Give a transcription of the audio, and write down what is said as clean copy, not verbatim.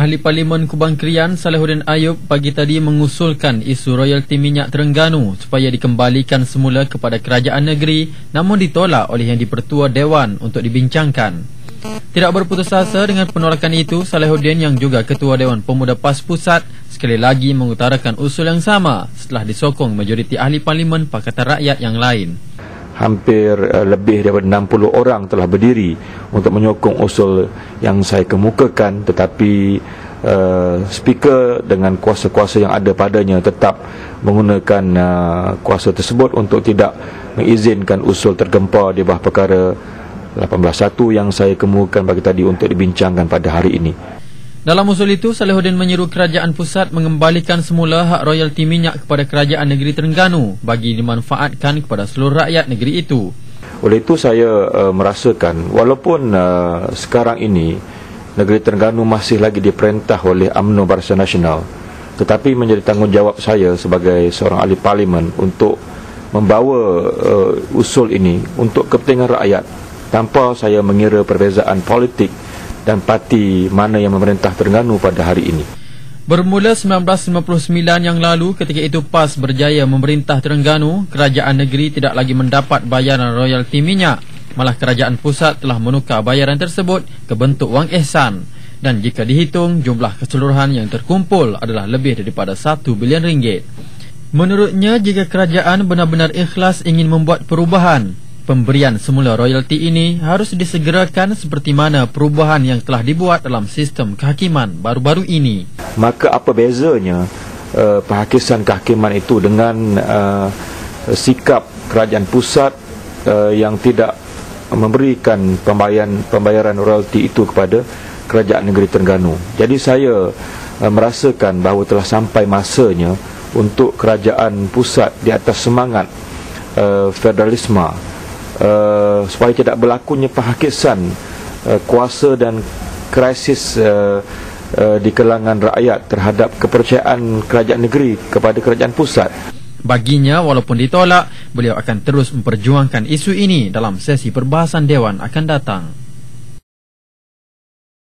Ahli Parlimen Kubang Krian Salihuddin Ayub pagi tadi mengusulkan isu royalti minyak Terengganu supaya dikembalikan semula kepada kerajaan negeri, namun ditolak oleh Yang di-Pertua Dewan untuk dibincangkan. Tidak berputus asa dengan penolakan itu, Salihuddin yang juga Ketua Dewan Pemuda PAS Pusat sekali lagi mengutarakan usul yang sama setelah disokong majoriti ahli parlimen Pakatan Rakyat yang lain. Hampir lebih daripada 60 orang telah berdiri untuk menyokong usul yang saya kemukakan, tetapi speaker dengan kuasa-kuasa yang ada padanya tetap menggunakan kuasa tersebut untuk tidak mengizinkan usul tergempar di bawah perkara 18.1 yang saya kemukakan pagi tadi untuk dibincangkan pada hari ini. Dalam usul itu, Salihuddin menyeru kerajaan pusat mengembalikan semula hak royalti minyak kepada kerajaan negeri Terengganu bagi dimanfaatkan kepada seluruh rakyat negeri itu. Oleh itu saya merasakan walaupun sekarang ini negeri Terengganu masih lagi diperintah oleh UMNO Barisan Nasional, tetapi menjadi tanggungjawab saya sebagai seorang ahli parlimen untuk membawa usul ini untuk kepentingan rakyat tanpa saya mengira perbezaan politik dan parti mana yang memerintah Terengganu pada hari ini. Bermula 1959 yang lalu, ketika itu PAS berjaya memerintah Terengganu, kerajaan negeri tidak lagi mendapat bayaran royalti minyak. Malah kerajaan pusat telah menukar bayaran tersebut ke bentuk wang ihsan. Dan jika dihitung, jumlah keseluruhan yang terkumpul adalah lebih daripada 1 bilion ringgit. Menurutnya, jika kerajaan benar-benar ikhlas ingin membuat perubahan, pemberian semula royalti ini harus disegerakan seperti mana perubahan yang telah dibuat dalam sistem kehakiman baru-baru ini. Maka apa bezanya penghakisan kehakiman itu dengan sikap kerajaan pusat yang tidak memberikan pembayaran royalti itu kepada kerajaan negeri Terengganu. Jadi saya merasakan bahawa telah sampai masanya untuk kerajaan pusat di atas semangat federalisme, supaya tidak berlakunya penghakisan kuasa dan krisis di kalangan rakyat terhadap kepercayaan kerajaan negeri kepada kerajaan pusat. Baginya, walaupun ditolak, beliau akan terus memperjuangkan isu ini dalam sesi perbahasan Dewan akan datang.